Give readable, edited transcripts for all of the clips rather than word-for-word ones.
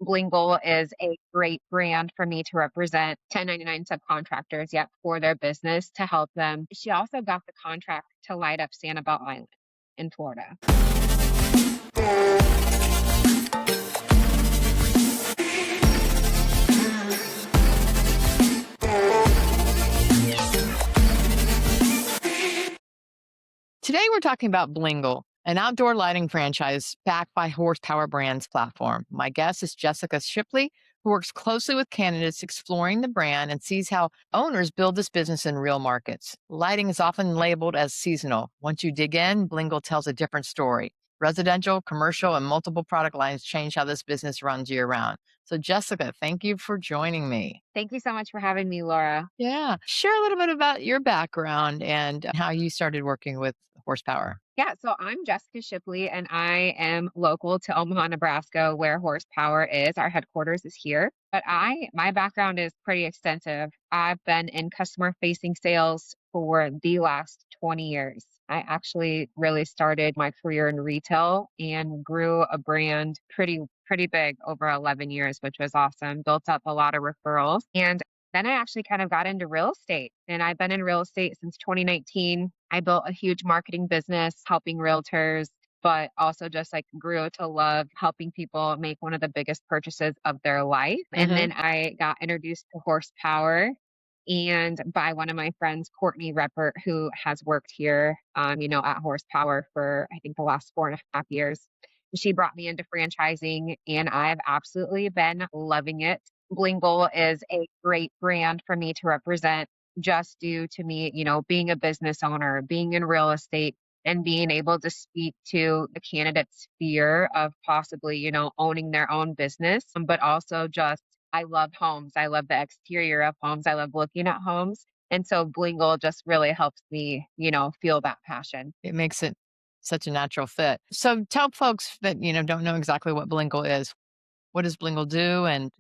Blingle is a great brand for me to represent 1099 subcontractors, yet for their business to help them. She also got the contract to light up Sanibel Island in Florida. Today, we're talking about Blingle, an outdoor lighting franchise backed by Horsepower Brands platform. My guest is Jessica Shipley, who works closely with candidates exploring the brand and sees how owners build this business in real markets. Lighting is often labeled as seasonal. Once you dig in, Blingle tells a different story. Residential, commercial, and multiple product lines change how this business runs year round. So, Jessica, thank you for joining me. Thank you so much for having me, Laura. Yeah. Share a little bit about your background and how you started working with Horsepower. Yeah, so I'm Jessica Shipley, and I am local to Omaha, Nebraska, where Horsepower is. Our headquarters is here. But my background is pretty extensive. I've been in customer-facing sales for the last 20 years. I actually really started my career in retail and grew a brand pretty big over 11 years, which was awesome. Built up a lot of referrals. And then I actually kind of got into real estate, and I've been in real estate since 2019. I built a huge marketing business helping realtors, but also just like grew to love helping people make one of the biggest purchases of their life. And then I got introduced to Horsepower and by one of my friends, Courtney Reppert, who has worked here, at Horsepower for I think the last 4.5 years. She brought me into franchising, and I've absolutely been loving it. Blingle is a great brand for me to represent just due to me, being a business owner, being in real estate, and being able to speak to the candidate's fear of possibly, owning their own business, but also just, I love homes. I love the exterior of homes. I love looking at homes. And so Blingle just really helps me, feel that passion. It makes it such a natural fit. So tell folks that, don't know exactly what Blingle is. What does Blingle do and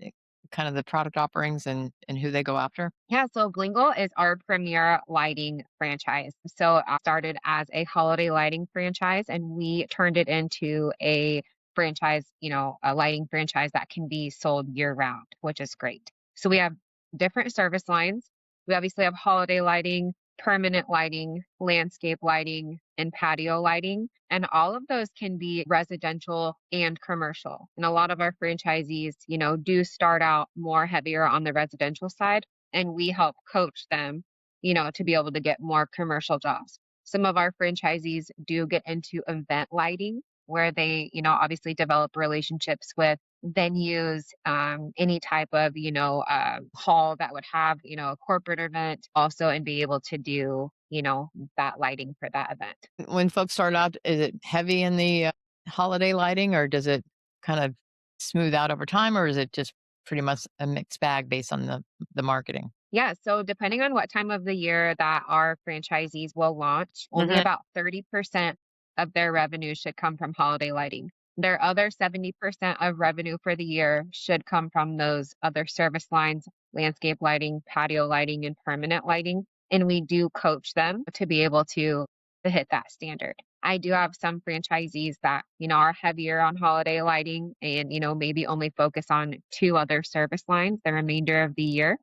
kind of the product offerings and who they go after? Yeah, so Blingle is our premier lighting franchise. So I started as a holiday lighting franchise, and we turned it into a franchise, a lighting franchise that can be sold year round, which is great. So we have different service lines. We obviously have holiday lighting, permanent lighting, landscape lighting, and patio lighting. And all of those can be residential and commercial. And a lot of our franchisees, do start out more heavier on the residential side, and we help coach them, to be able to get more commercial jobs. Some of our franchisees do get into event lighting where they, obviously develop relationships with venues, any type of, hall that would have, a corporate event also, and be able to do, that lighting for that event. When folks start out, is it heavy in the holiday lighting or does it kind of smooth out over time or is it just pretty much a mixed bag based on the marketing? Yeah, so depending on what time of the year that our franchisees will launch, only about 30% of their revenue should come from holiday lighting. Their other 70% of revenue for the year should come from those other service lines, landscape lighting, patio lighting, and permanent lighting. And we do coach them to be able to hit that standard. I do have some franchisees that, are heavier on holiday lighting and, maybe only focus on two other service lines the remainder of the year.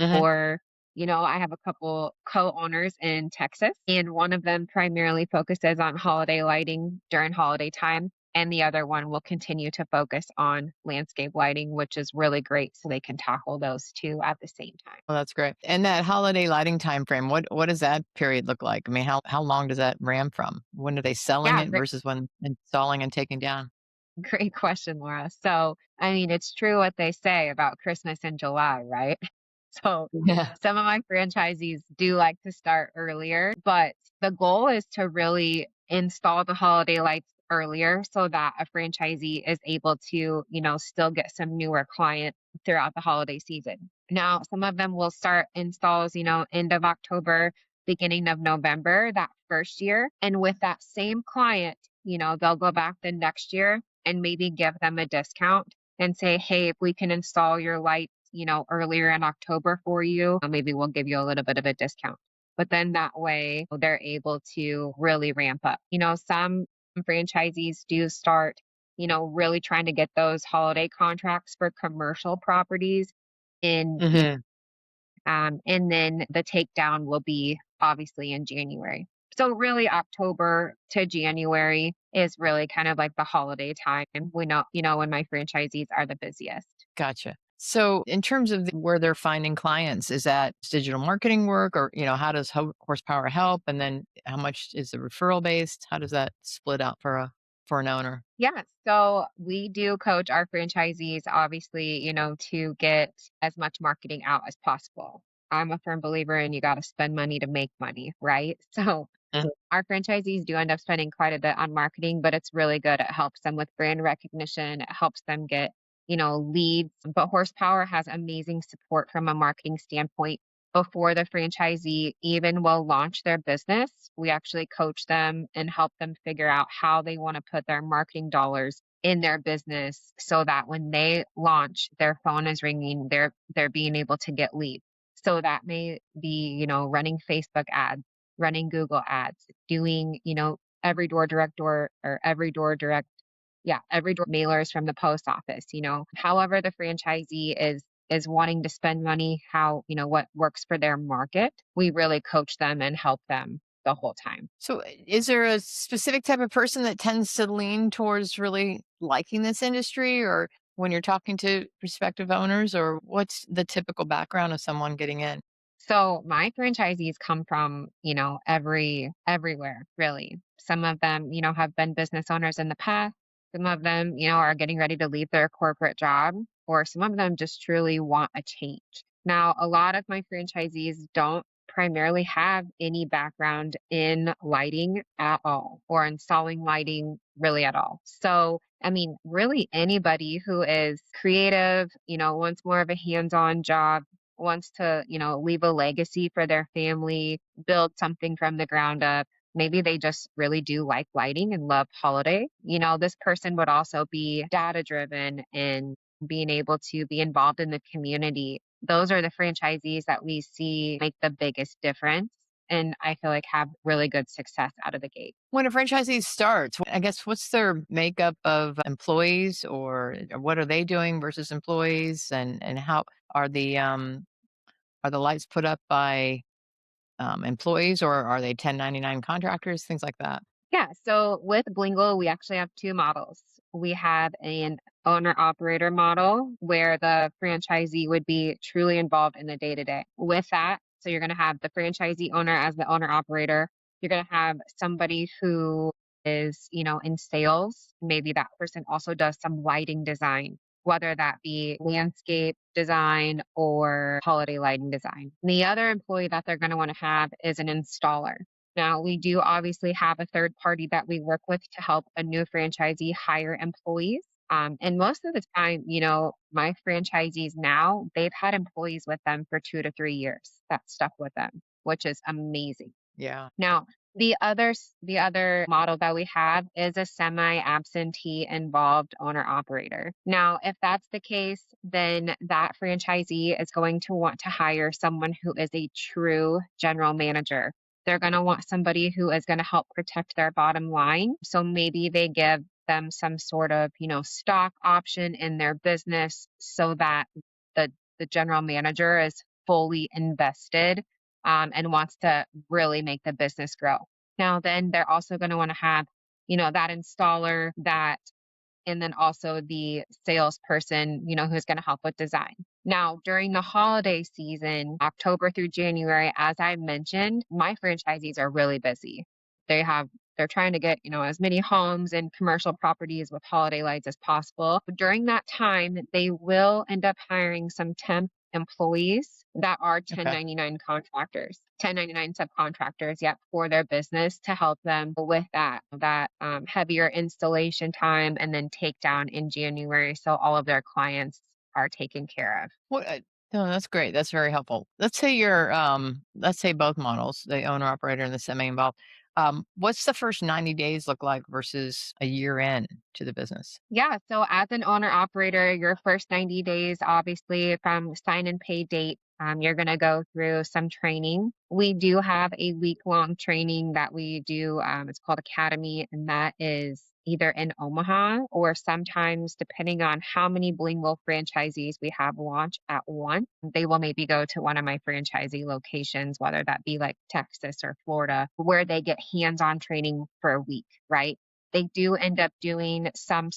Or, I have a couple co-owners in Texas, and one of them primarily focuses on holiday lighting during holiday time. And the other one will continue to focus on landscape lighting, which is really great. So they can tackle those two at the same time. Well, that's great. And that holiday lighting time frame, what does that period look like? I mean, how long does that ram from? When are they selling Yeah, it versus when installing and taking down? great question, Laura. So, I mean, it's true what they say about Christmas in July, right? So Yeah. some of my franchisees do like to start earlier, but the goal is to really install the holiday lights earlier so that a franchisee is able to, still get some newer clients throughout the holiday season. Now, some of them will start installs, end of October, beginning of November, that first year. And with that same client, they'll go back the next year and maybe give them a discount and say, hey, if we can install your lights, earlier in October for you, maybe we'll give you a little bit of a discount. But then that way they're able to really ramp up. Some franchisees do start, really trying to get those holiday contracts for commercial properties in, Hmm. and then the takedown will be obviously in January. So really October to January is really kind of like the holiday time. We know, when my franchisees are the busiest. Gotcha. So, in terms of where they're finding clients, is that digital marketing work, or how does horsepower help? And then, how much is the referral based? How does that split out for an owner? Yeah, so we do coach our franchisees, obviously, to get as much marketing out as possible. I'm a firm believer in you got to spend money to make money, right? So Mhm. our franchisees do end up spending quite a bit on marketing, but it's really good. It helps them with brand recognition. It helps them get, leads. But Horsepower has amazing support from a marketing standpoint. Before the franchisee even will launch their business, we actually coach them and help them figure out how they want to put their marketing dollars in their business so that when they launch, their phone is ringing, they're being able to get leads. So that may be, running Facebook ads, running Google ads, doing, every door direct door or every door direct, yeah, every door mailers from the post office, however the franchisee is wanting to spend money, how, what works for their market. We really coach them and help them the whole time. So, is there a specific type of person that tends to lean towards really liking this industry, or when you're talking to prospective owners, or what's the typical background of someone getting in? So my franchisees come from, everywhere, really. Some of them, have been business owners in the past. Some of them, are getting ready to leave their corporate job, or some of them just truly want a change. Now, a lot of my franchisees don't primarily have any background in lighting at all or installing lighting really at all. So, I mean, really anybody who is creative, wants more of a hands-on job, wants to, leave a legacy for their family, build something from the ground up. Maybe they just really do like lighting and love holiday. This person would also be data driven and being able to be involved in the community. Those are the franchisees that we see make the biggest difference. And I feel like have really good success out of the gate. When a franchisee starts, I guess, what's their makeup of employees, or what are they doing versus employees, and how are the lights put up by employees, or are they 1099 contractors, things like that? Yeah, so with Blingle, we actually have two models. We have an owner operator model where the franchisee would be truly involved in the day to day. With that, so you're going to have the franchisee owner as the owner operator. You're going to have somebody who is, in sales. Maybe that person also does some lighting design, whether that be landscape design or holiday lighting design. The other employee that they're going to want to have is an installer. Now, we do obviously have a third party that we work with to help a new franchisee hire employees. And most of the time, my franchisees now, they've had employees with them for 2 to 3 years that stuck with them, which is amazing. Yeah. Now, the other model that we have is a semi-absentee involved owner operator. Now, if that's the case, then that franchisee is going to want to hire someone who is a true general manager. They're going to want somebody who is going to help protect their bottom line. So maybe they give them some sort of, stock option in their business so that the general manager is fully invested, and wants to really make the business grow. Now, then they're also going to want to have, that installer, that, and then also the salesperson, who's going to help with design. Now, during the holiday season, October through January, as I mentioned, my franchisees are really busy. They have they're trying to get, as many homes and commercial properties with holiday lights as possible. But during that time, they will end up hiring some temp employees that are Okay. 1099 contractors, 1099 subcontractors, yep, for their business to help them with that heavier installation time and then take down in January, so all of their clients are taken care of. Well, no, that's great. That's very helpful. Let's say both models, the owner operator and the semi involved. What's the first 90 days look like versus a year in to the business? Yeah, so as an owner operator, your first 90 days, obviously from sign and pay date, You're going to go through some training. We do have a week-long training that we do. It's called Academy, and that is either in Omaha or sometimes, depending on how many Blingle franchisees we have launch at once, they will maybe go to one of my franchisee locations, whether that be like Texas or Florida, where they get hands-on training for a week, right? They do end up doing some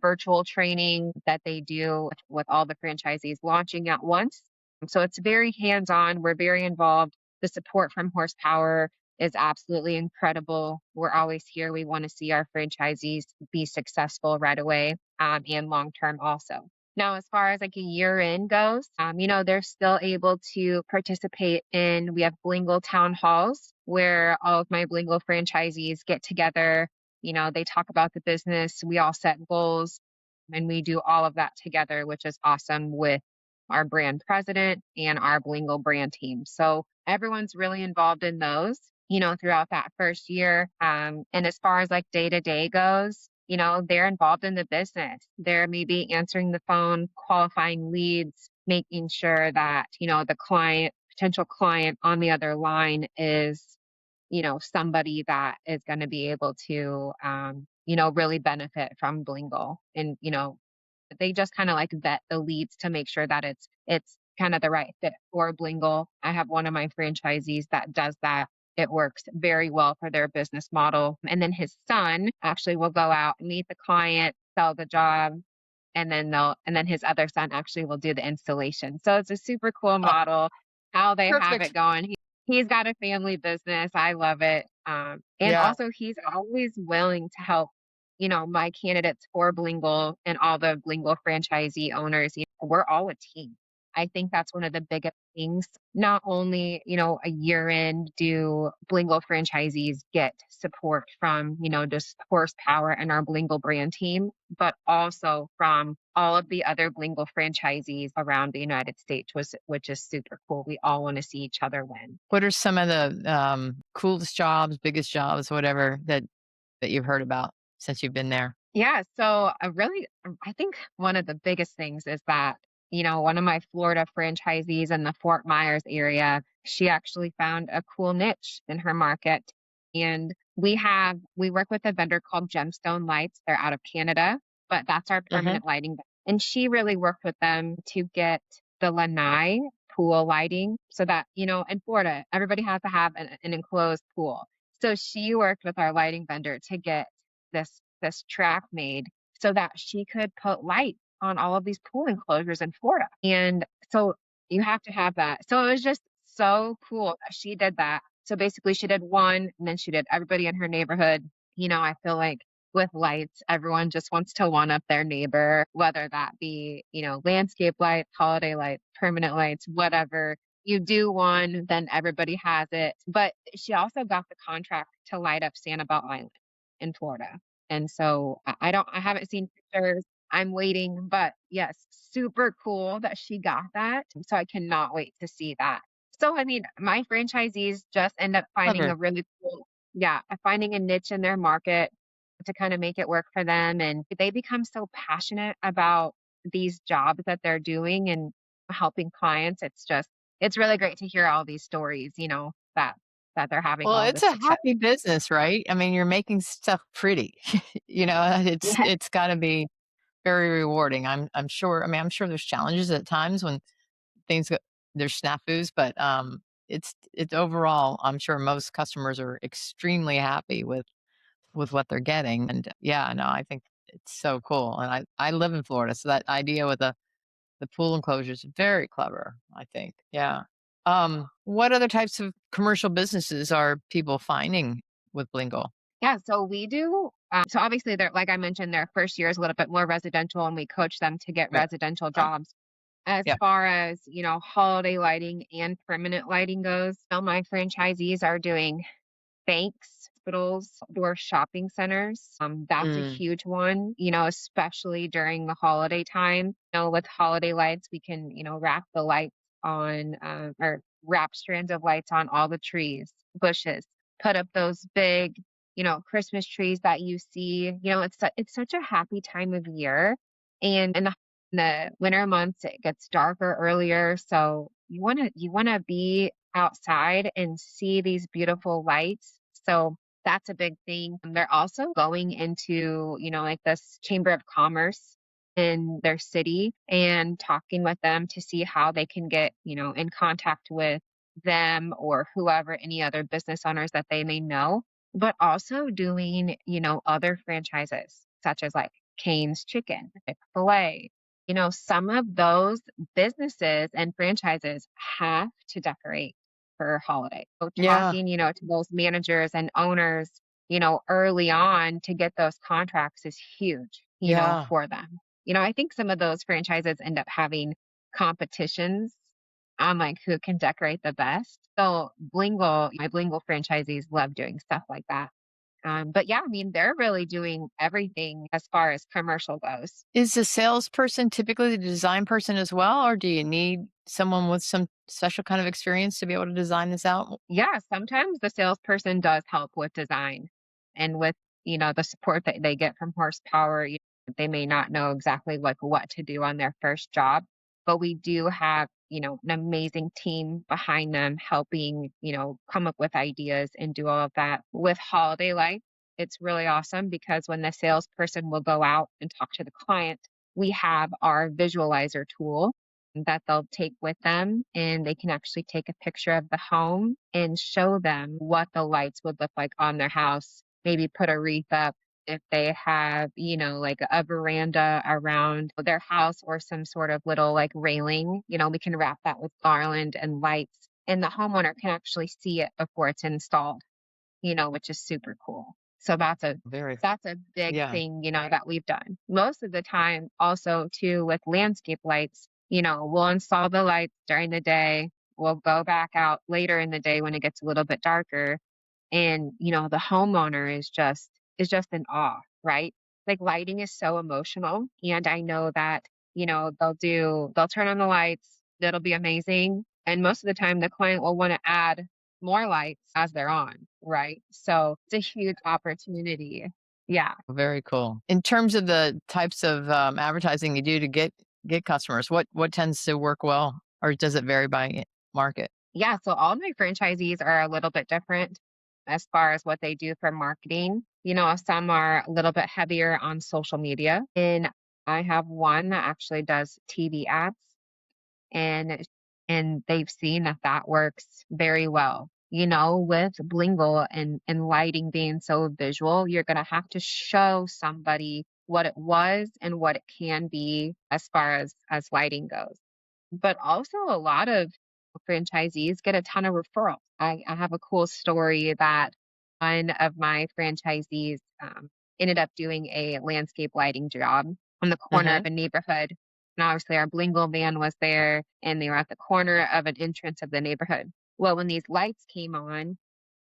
virtual training that they do with all the franchisees launching at once. So it's very hands-on. We're very involved. The support from Horsepower is absolutely incredible. We're always here. We want to see our franchisees be successful right away, and long term also. Now, as far as like a year in goes, they're still able to participate in, we have Blingle town halls where all of my Blingle franchisees get together. They talk about the business. We all set goals and we do all of that together, which is awesome with our brand president and our Blingle brand team. So everyone's really involved in those, throughout that first year. And as far as like day to day goes, they're involved in the business. They're maybe answering the phone, qualifying leads, making sure that, the potential client on the other line is, somebody that is going to be able to, really benefit from Blingle. And, they just kind of like vet the leads to make sure that it's kind of the right fit for Blingle. I have one of my franchisees that does that. It works very well for their business model. And then his son actually will go out, meet the client, sell the job, and then his other son actually will do the installation. So it's a super cool Oh, model how they have it perfect. going. He's got a family business. I love it. And Yeah. also he's always willing to help, my candidates for Blingle and all the Blingle franchisee owners. We're all a team. I think that's one of the biggest things. Not only, a year in do Blingle franchisees get support from, just Horsepower and our Blingle brand team, but also from all of the other Blingle franchisees around the United States, which is super cool. We all want to see each other win. What are some of the coolest jobs, biggest jobs, whatever that you've heard about since you've been there? Yeah, so I think one of the biggest things is that, one of my Florida franchisees in the Fort Myers area, she actually found a cool niche in her market. And we work with a vendor called Gemstone Lights. They're out of Canada, but that's our Hmm. permanent lighting. And she really worked with them to get the lanai pool lighting so that, in Florida, everybody has to have an enclosed pool. So she worked with our lighting vendor to get this track made so that she could put lights on all of these pool enclosures in Florida. And so you have to have that. So it was just so cool that she did that. So basically she did one and then she did everybody in her neighborhood. I feel like with lights, everyone just wants to one up their neighbor, whether that be, landscape lights, holiday lights, permanent lights, whatever. You do one, then everybody has it. But she also got the contract to light up Sanibel Island in Florida. And so I haven't seen pictures. I'm waiting, but yes, super cool that she got that. So I cannot wait to see that. So, I mean, my franchisees just end up finding Clever. a really cool, yeah, finding a niche in their market to kind of make it work for them. And they become so passionate about these jobs that they're doing and helping clients. It's really great to hear all these stories, that they're having Well, all it's this a success. happy business, right? I mean, you're making stuff pretty. It's got to be very rewarding. I'm sure. I mean, I'm sure there's challenges at times when things go, there's snafus, but it's overall. I'm sure most customers are extremely happy with what they're getting, and yeah, no, I think it's so cool. And I live in Florida, so that idea with the pool enclosure is very clever. I think, yeah. What other types of commercial businesses are people finding with Blingle? Yeah, so we do. So obviously, they're like I mentioned, their first year is a little bit more residential, and we coach them to get Yeah. residential Uh, jobs. As yeah. far as holiday lighting and permanent lighting goes, all my franchisees are doing banks, hospitals, or shopping centers. That's a Mm. huge one, especially during the holiday time. With holiday lights, we can, wrap the lights on, or wrap strands of lights on all the trees, bushes, put up those big, Christmas trees that you see. It's such a happy time of year. And in the winter months, it gets darker earlier. So you want to be outside and see these beautiful lights. So that's a big thing. They're also going into, like this Chamber of Commerce in their city and talking with them to see how they can get, in contact with them or whoever, any other business owners that they may know, but also doing, other franchises such as like Cane's Chicken, Chick-fil-A. Some of those businesses and franchises have to decorate for holiday. So Yeah. talking, to those managers and owners, early on to get those contracts is huge, Yeah. for them. I think some of those franchises end up having competitions on like who can decorate the best. So Blingle, my Blingle franchisees love doing stuff like that. But yeah, I mean, they're really doing everything as far as commercial goes. Is the salesperson typically the design person as well, or do you need someone with some special kind of experience to be able to design this out? Yeah, sometimes the salesperson does help with design and with, the support that they get from horsepower. They may not know exactly like what to do on their first job, but we do have, an amazing team behind them helping, come up with ideas and do all of that. With holiday lights, it's really awesome because when the salesperson will go out and talk to the client, we have our visualizer tool that they'll take with them, and they can actually take a picture of the home and show them what the lights would look like on their house. Maybe put a wreath up if they have, like a veranda around their house or some sort of little like railing, we can wrap that with garland and lights, and the homeowner can actually see it before it's installed, which is super cool. So Very. that's a big Yeah. thing, that we've done. Most of the time, also too, with landscape lights, we'll install the lights during the day. We'll go back out later in the day when it gets a little bit darker. And, the homeowner is just in awe, right? Like lighting is so emotional. And I know that, they'll turn on the lights, that'll be amazing. And most of the time the client will want to add more lights as they're on, right? So it's a huge opportunity. Yeah. Very cool. In terms of the types of advertising you do to get customers, what tends to work well, or does it vary by market? Yeah. So all my franchisees are a little bit different as far as what they do for marketing. Some are a little bit heavier on social media. And I have one that actually does TV ads, and they've seen that that works very well. With Blingle and lighting being so visual, you're going to have to show somebody what it was and what it can be as far as lighting goes. But also a lot of franchisees get a ton of referrals. I have a cool story that one of my franchisees ended up doing a landscape lighting job on the corner Uh-huh. of a neighborhood. And obviously our Blingle van was there and they were at the corner of an entrance of the neighborhood. Well, when these lights came on,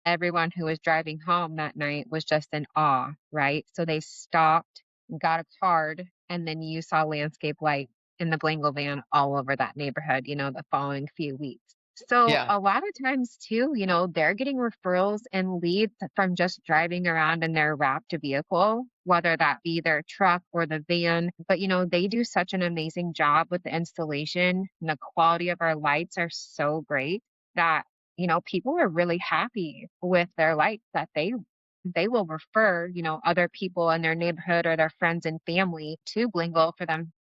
everyone who was driving home that night was just in awe, right? So they stopped, got a card, and then you saw landscape light in the Blingle van all over that neighborhood, the following few weeks. So Yeah. a lot of times too, they're getting referrals and leads from just driving around in their wrapped vehicle, whether that be their truck or the van. But they do such an amazing job with the installation, and the quality of our lights are so great that people are really happy with their lights that they will refer, other people in their neighborhood or their friends and family to Blingle for them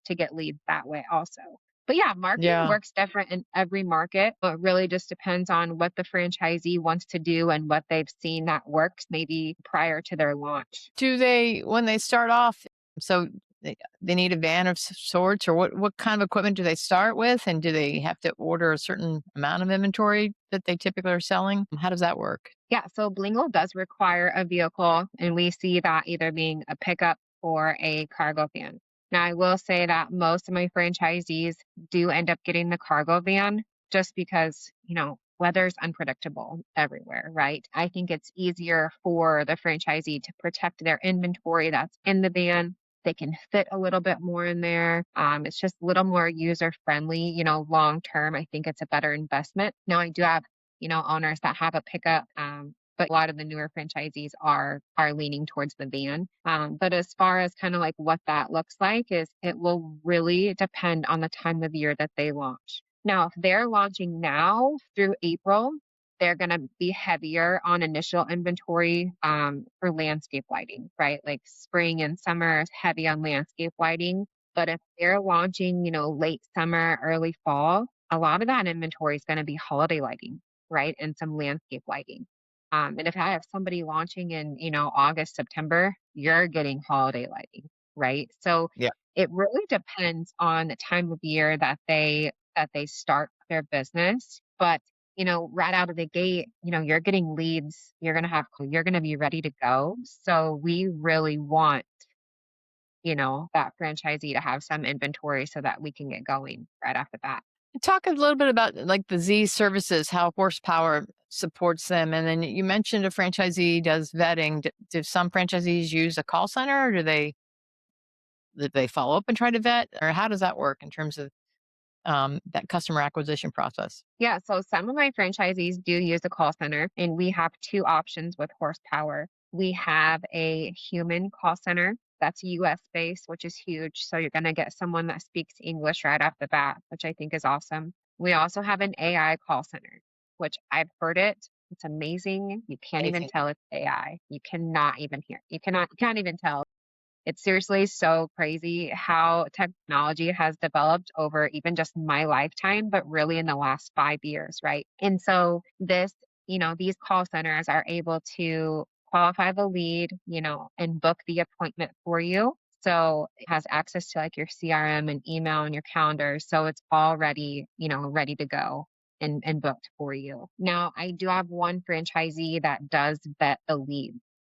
to get leads that way also. But yeah, marketing Yeah. works different in every market. It really just depends on what the franchisee wants to do and what they've seen that works maybe prior to their launch. Do they when they start off, so they need a van of sorts, or what kind of equipment do they start with, and do they have to order a certain amount of inventory that they typically are selling? How does that work? Yeah, so Blingle does require a vehicle, and we see that either being a pickup or a cargo van. Now, I will say that most of my franchisees do end up getting the cargo van just because, weather's unpredictable everywhere, right? I think it's easier for the franchisee to protect their inventory that's in the van. They can fit a little bit more in there. It's just a little more user friendly, long term. I think it's a better investment. Now, I do have owners that have a pickup. But a lot of the newer franchisees are leaning towards the van. But as far as kind of like what that looks like is it will really depend on the time of year that they launch. Now, if they're launching now through April, they're going to be heavier on initial inventory for landscape lighting, right? Like spring and summer is heavy on landscape lighting. But if they're launching, late summer, early fall, a lot of that inventory is going to be holiday lighting, right? And some landscape lighting. And if I have somebody launching in, August, September, you're getting holiday lighting, right? So Yeah. it really depends on the time of year that they start their business. But, right out of the gate, you're getting leads, you're going to be ready to go. So we really want, that franchisee to have some inventory so that we can get going right off the bat. Talk a little bit about like the Z services, how horsepower supports them. And then you mentioned a franchisee does vetting. Do some franchisees use a call center or do they follow up and try to vet? Or how does that work in terms of that customer acquisition process? Yeah, so some of my franchisees do use a call center, and we have two options with horsepower. We have a human call center that's US based, which is huge. So you're going to get someone that speaks English right off the bat, which I think is awesome. We also have an AI call center, which I've heard it. It's amazing. You can't even Amazing. tell it's AI. You cannot even hear. You can't even tell. It's seriously so crazy how technology has developed over even just my lifetime, but really in the last 5 years, right? And so these call centers are able to qualify the lead, and book the appointment for you. So it has access to like your CRM and email and your calendar. So it's already, ready to go and booked for you. Now, I do have one franchisee that does vet the lead.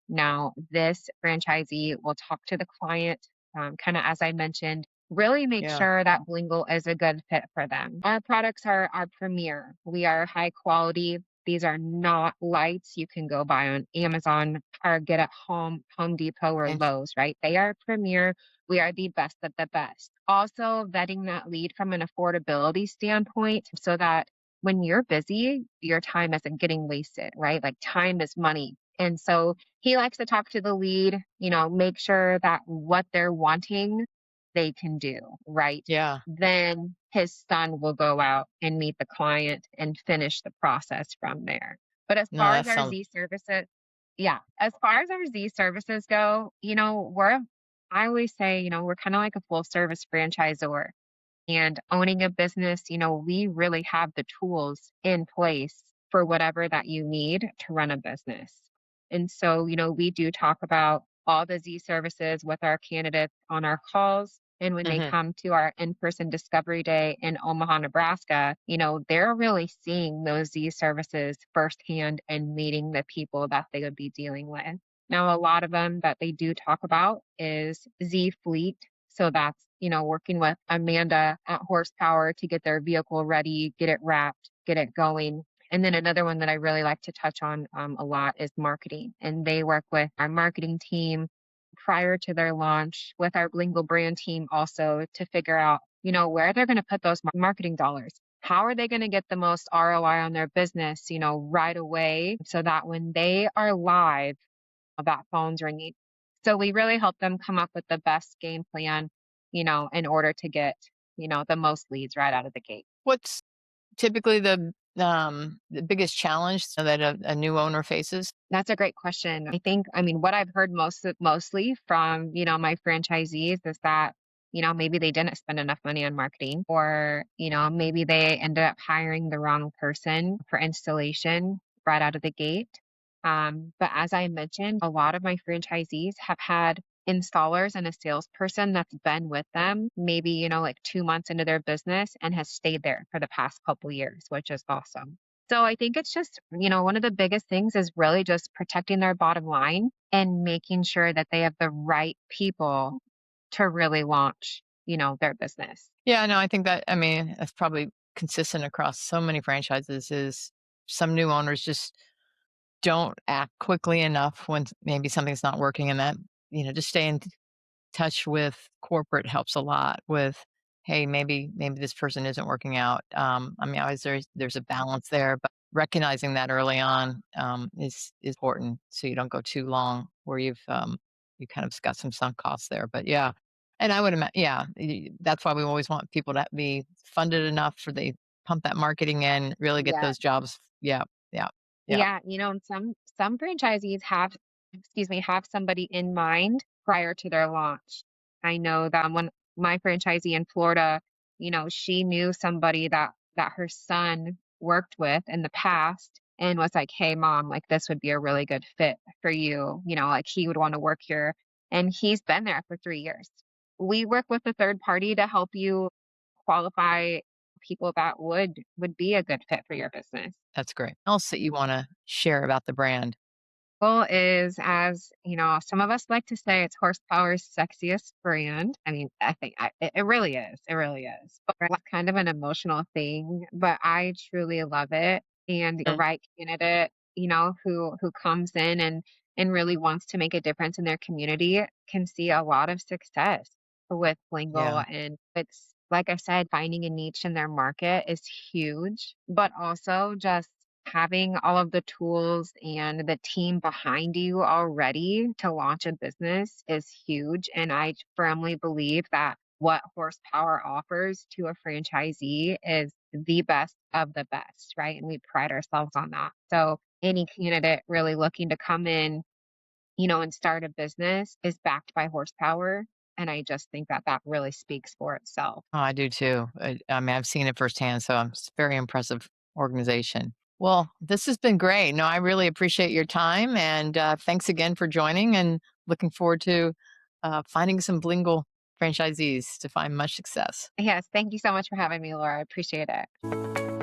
Now, this franchisee will talk to the client, kind of as I mentioned, really make Yeah. sure that Blingle is a good fit for them. Our products are premier. We are high quality. These are not lights you can go buy on Amazon or get at Home Depot or And Lowe's, right? They are premier. We are the best of the best. Also, vetting that lead from an affordability standpoint so that when you're busy, your time isn't getting wasted, right? Like time is money. And so he likes to talk to the lead, make sure that what they're wanting, they can do, right? yeah, Then his son will go out and meet the client and finish the process from there. But as no, far that as our sounds Z services, yeah, as far as our Z services go, I always say, we're kind of like a full service franchisor and owning a business, we really have the tools in place for whatever that you need to run a business. And so, we do talk about all the Z services with our candidates on our calls. And when they mhm, come to our in person discovery day in Omaha, Nebraska, they're really seeing those Z services firsthand and meeting the people that they would be dealing with. Now, a lot of them that they do talk about is Z Fleet. So that's, working with Amanda at Horsepower to get their vehicle ready, get it wrapped, get it going. And then another one that I really like to touch on a lot is marketing. And they work with our marketing team prior to their launch with our Blingle brand team also to figure out, where they're going to put those marketing dollars. How are they going to get the most ROI on their business, right away so that when they are live, that phone's ringing. So we really help them come up with the best game plan, in order to get, the most leads right out of the gate. what's typically the biggest challenge that a new owner faces? That's a great question. I mean, what I've heard mostly from, my franchisees is that, maybe they didn't spend enough money on marketing or, maybe they ended up hiring the wrong person for installation right out of the gate. But as I mentioned, a lot of my franchisees have had installers and a salesperson that's been with them maybe, like 2 months into their business and has stayed there for the past couple years, which is awesome. So I think it's just, one of the biggest things is really just protecting their bottom line and making sure that they have the right people to really launch, their business. Yeah, no, I think that, I mean, that's probably consistent across so many franchises is some new owners just don't act quickly enough when maybe something's not working and that, just stay in touch with corporate helps a lot with, hey, maybe this person isn't working out. I mean, always there's a balance there, but recognizing that early on is important, so you don't go too long where you kind of got some sunk costs there. But yeah, and I would imagine, yeah, that's why we always want people to be funded enough for the pump that marketing in, really get Yeah. those jobs. Yeah, yeah, yeah. Yeah, and some franchisees have, excuse me, have somebody in mind prior to their launch. I know that when my franchisee in Florida, she knew somebody that her son worked with in the past and was like, "Hey, mom, like this would be a really good fit for you. Like he would want to work here." And he's been there for 3 years. We work with a third party to help you qualify people that would be a good fit for your business. That's great. Else that you want to share about the brand? Goal is, as some of us like to say, it's horsepower's sexiest brand. I mean, I think it really is. It really is. But it's kind of an emotional thing, but I truly love it. And the Mm, right candidate, who comes in and really wants to make a difference in their community can see a lot of success with yeah. Blingle. And it's like I said, finding a niche in their market is huge, but also just having all of the tools and the team behind you already to launch a business is huge. And I firmly believe that what Horsepower offers to a franchisee is the best of the best, right? And we pride ourselves on that. So any candidate really looking to come in, and start a business is backed by Horsepower. And I just think that that really speaks for itself. Oh, I do too. I mean, I've seen it firsthand, so it's a very impressive organization. Well, this has been great. No, I really appreciate your time, and thanks again for joining. And looking forward to finding some Blingle franchisees to find much success. Yes, thank you so much for having me, Laura. I appreciate it.